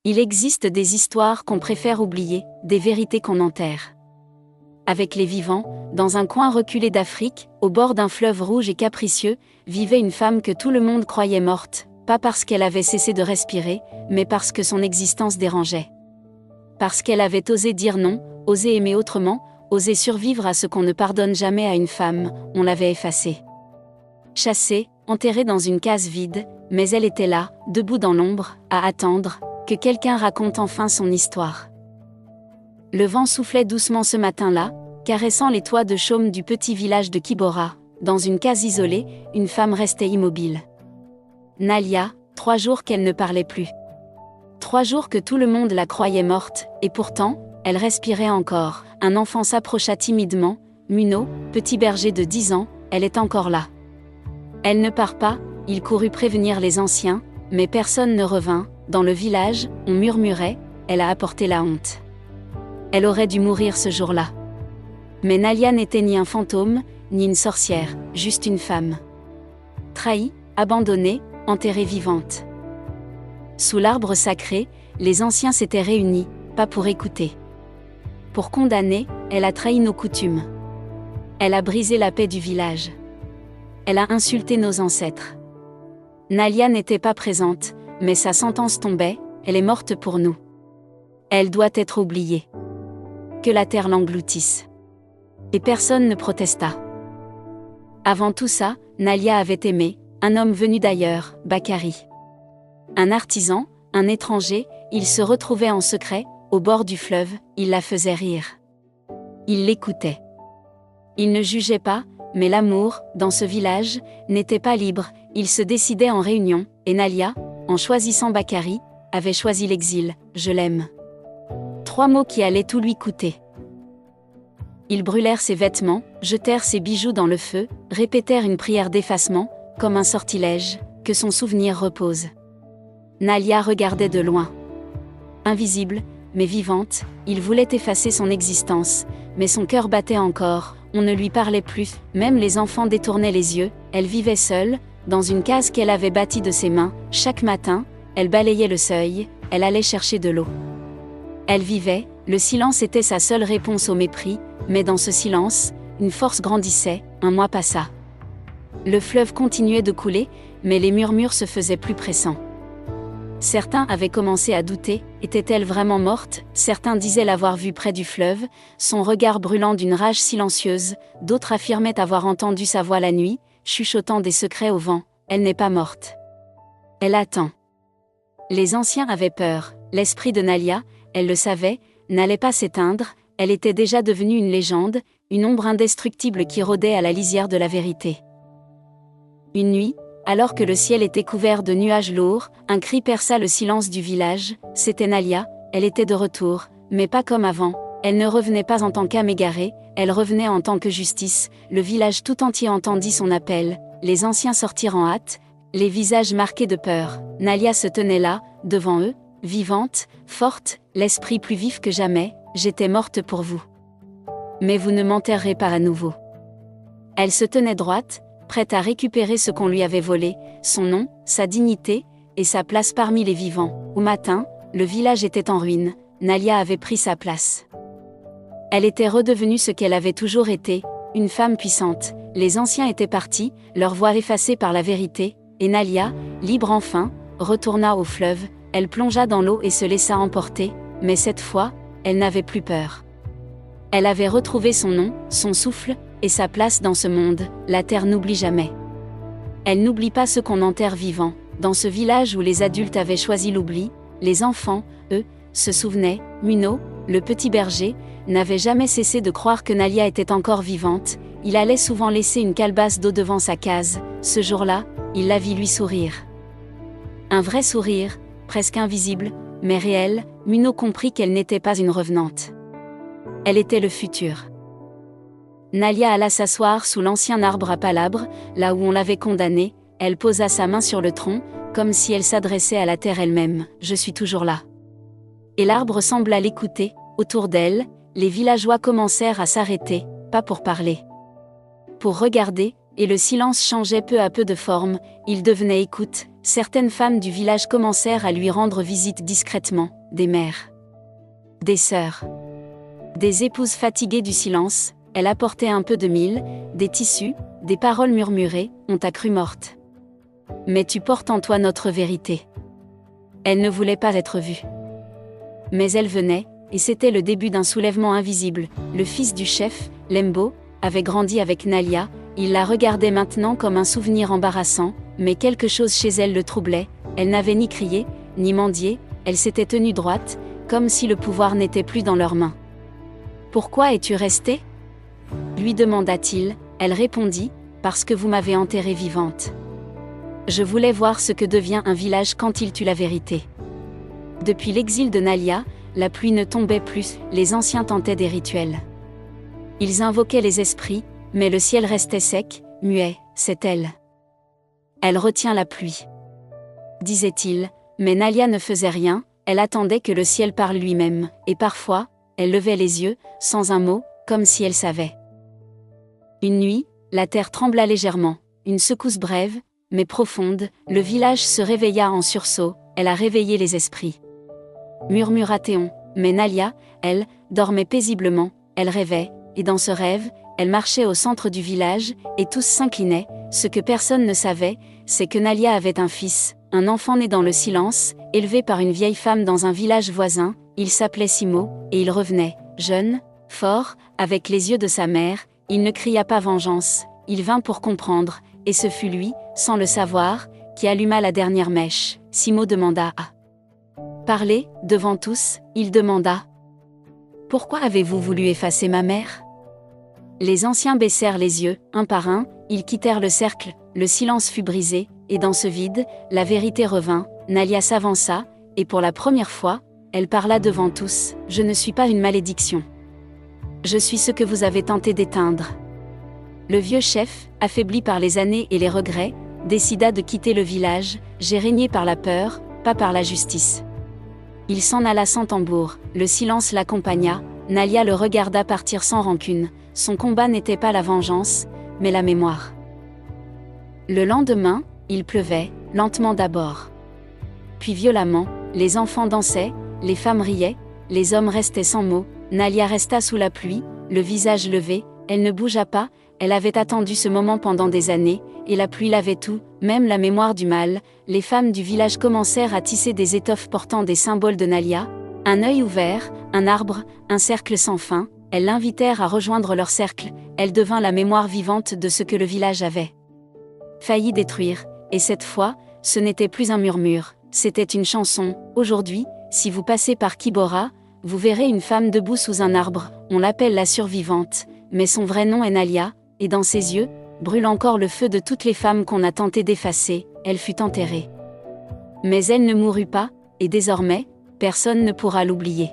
Il existe des histoires qu'on préfère oublier, des vérités qu'on enterre. Avec les vivants, dans un coin reculé d'Afrique, au bord d'un fleuve rouge et capricieux, vivait une femme que tout le monde croyait morte, pas parce qu'elle avait cessé de respirer, mais parce que son existence dérangeait. Parce qu'elle avait osé dire non, osé aimer autrement, osé survivre à ce qu'on ne pardonne jamais à une femme, on l'avait effacée. Chassée, enterrée dans une case vide, mais elle était là, debout dans l'ombre, à attendre que quelqu'un raconte enfin son histoire. Le vent soufflait doucement ce matin-là, caressant les toits de chaume du petit village de Kibora. Dans une case isolée, une femme restait immobile. Nalia, 3 jours qu'elle ne parlait plus. 3 jours que tout le monde la croyait morte, et pourtant, elle respirait encore. Un enfant s'approcha timidement, Muno, petit berger de 10 ans, elle est encore là. Elle ne part pas, il courut prévenir les anciens, mais personne ne revint. Dans le village, on murmurait, elle a apporté la honte. Elle aurait dû mourir ce jour-là. Mais Nalia n'était ni un fantôme, ni une sorcière, juste une femme. Trahie, abandonnée, enterrée vivante. Sous l'arbre sacré, les anciens s'étaient réunis, pas pour écouter. Pour condamner, elle a trahi nos coutumes. Elle a brisé la paix du village. Elle a insulté nos ancêtres. Nalia n'était pas présente, mais sa sentence tombait, elle est morte pour nous. Elle doit être oubliée. Que la terre l'engloutisse. Et personne ne protesta. Avant tout ça, Nalia avait aimé, un homme venu d'ailleurs, Bakary. Un artisan, un étranger, il se retrouvait en secret, au bord du fleuve, il la faisait rire. Il l'écoutait. Il ne jugeait pas, mais l'amour, dans ce village, n'était pas libre, il se décidait en réunion, et Nalia, en choisissant Bakary, avait choisi l'exil, je l'aime. 3 mots qui allaient tout lui coûter. Ils brûlèrent ses vêtements, jetèrent ses bijoux dans le feu, répétèrent une prière d'effacement, comme un sortilège, que son souvenir repose. Nalia regardait de loin. Invisible, mais vivante, il voulait effacer son existence, mais son cœur battait encore, on ne lui parlait plus, même les enfants détournaient les yeux, elle vivait seule, dans une case qu'elle avait bâtie de ses mains, chaque matin, elle balayait le seuil, elle allait chercher de l'eau. Elle vivait, le silence était sa seule réponse au mépris, mais dans ce silence, une force grandissait, un mois passa. Le fleuve continuait de couler, mais les murmures se faisaient plus pressants. Certains avaient commencé à douter, était-elle vraiment morte? Certains disaient l'avoir vue près du fleuve, son regard brûlant d'une rage silencieuse, d'autres affirmaient avoir entendu sa voix la nuit, chuchotant des secrets au vent, elle n'est pas morte. Elle attend. Les anciens avaient peur, l'esprit de Nalia, elle le savait, n'allait pas s'éteindre, elle était déjà devenue une légende, une ombre indestructible qui rôdait à la lisière de la vérité. Une nuit, alors que le ciel était couvert de nuages lourds, un cri perça le silence du village, c'était Nalia, elle était de retour, mais pas comme avant, elle ne revenait pas en tant qu'âme égarée, elle revenait en tant que justice, le village tout entier entendit son appel, les anciens sortirent en hâte, les visages marqués de peur, Nalia se tenait là, devant eux, vivante, forte, l'esprit plus vif que jamais, j'étais morte pour vous. Mais vous ne m'enterrerez pas à nouveau. Elle se tenait droite, prête à récupérer ce qu'on lui avait volé, son nom, sa dignité, et sa place parmi les vivants. Au matin, le village était en ruine, Nalia avait pris sa place. Elle était redevenue ce qu'elle avait toujours été, une femme puissante. Les anciens étaient partis, leur voix effacée par la vérité, et Nalia, libre enfin, retourna au fleuve, elle plongea dans l'eau et se laissa emporter, mais cette fois, elle n'avait plus peur. Elle avait retrouvé son nom, son souffle, et sa place dans ce monde, la terre n'oublie jamais. Elle n'oublie pas ceux qu'on enterre vivants. Dans ce village où les adultes avaient choisi l'oubli, les enfants, eux, se souvenaient, Muno, le petit berger, n'avait jamais cessé de croire que Nalia était encore vivante, il allait souvent laisser une calebasse d'eau devant sa case, ce jour-là, il la vit lui sourire. Un vrai sourire, presque invisible, mais réel, Muno comprit qu'elle n'était pas une revenante. Elle était le futur. Nalia alla s'asseoir sous l'ancien arbre à palabres, là où on l'avait condamnée, elle posa sa main sur le tronc, comme si elle s'adressait à la terre elle-même, « Je suis toujours là ». Et l'arbre sembla l'écouter, autour d'elle, les villageois commencèrent à s'arrêter, pas pour parler. Pour regarder, et le silence changeait peu à peu de forme, il devenait écoute, certaines femmes du village commencèrent à lui rendre visite discrètement, des mères, des sœurs, des épouses fatiguées du silence. Elle apportait un peu de mil, des tissus, des paroles murmurées, on t'a cru morte. Mais tu portes en toi notre vérité. Elle ne voulait pas être vue. Mais elle venait, et c'était le début d'un soulèvement invisible. Le fils du chef, Lembo, avait grandi avec Nalia, il la regardait maintenant comme un souvenir embarrassant, mais quelque chose chez elle le troublait, elle n'avait ni crié, ni mendié, elle s'était tenue droite, comme si le pouvoir n'était plus dans leurs mains. « Pourquoi es-tu restée » lui demanda-t-il. Elle répondit, « Parce que vous m'avez enterrée vivante. Je voulais voir ce que devient un village quand il tue la vérité. » Depuis l'exil de Nalia, la pluie ne tombait plus, les anciens tentaient des rituels. Ils invoquaient les esprits, mais le ciel restait sec, muet, c'est elle. Elle retient la pluie, disait-il, mais Nalia ne faisait rien, elle attendait que le ciel parle lui-même, et parfois, elle levait les yeux, sans un mot, comme si elle savait. Une nuit, la terre trembla légèrement, une secousse brève, mais profonde, le village se réveilla en sursaut, elle a réveillé les esprits. Murmura Théon, mais Nalia, elle, dormait paisiblement, elle rêvait, et dans ce rêve, elle marchait au centre du village, et tous s'inclinaient. Ce que personne ne savait, c'est que Nalia avait un fils, un enfant né dans le silence, élevé par une vieille femme dans un village voisin, il s'appelait Simo, et il revenait, jeune, fort, avec les yeux de sa mère, il ne cria pas vengeance, il vint pour comprendre, et ce fut lui, sans le savoir, qui alluma la dernière mèche. Simo demanda à parler, devant tous, il demanda « Pourquoi avez-vous voulu effacer ma mère ?» Les anciens baissèrent les yeux, un par un, ils quittèrent le cercle, le silence fut brisé, et dans ce vide, la vérité revint, Nalia s'avança, et pour la première fois, elle parla devant tous, « Je ne suis pas une malédiction. Je suis ce que vous avez tenté d'éteindre. » Le vieux chef, affaibli par les années et les regrets, décida de quitter le village, j'ai régné par la peur, pas par la justice. Il s'en alla sans tambour, le silence l'accompagna, Nalia le regarda partir sans rancune, son combat n'était pas la vengeance, mais la mémoire. Le lendemain, il pleuvait, lentement d'abord. Puis violemment, les enfants dansaient, les femmes riaient, les hommes restaient sans mots, Nalia resta sous la pluie, le visage levé, elle ne bougea pas, elle avait attendu ce moment pendant des années, et la pluie lavait tout, même la mémoire du mal. Les femmes du village commencèrent à tisser des étoffes portant des symboles de Nalia, un œil ouvert, un arbre, un cercle sans fin, elles l'invitèrent à rejoindre leur cercle, elle devint la mémoire vivante de ce que le village avait failli détruire, et cette fois, ce n'était plus un murmure, c'était une chanson. Aujourd'hui, si vous passez par Kibora, vous verrez une femme debout sous un arbre, on l'appelle la survivante, mais son vrai nom est Nalia, et dans ses yeux, brûle encore le feu de toutes les femmes qu'on a tenté d'effacer, elle fut enterrée. Mais elle ne mourut pas, et désormais, personne ne pourra l'oublier.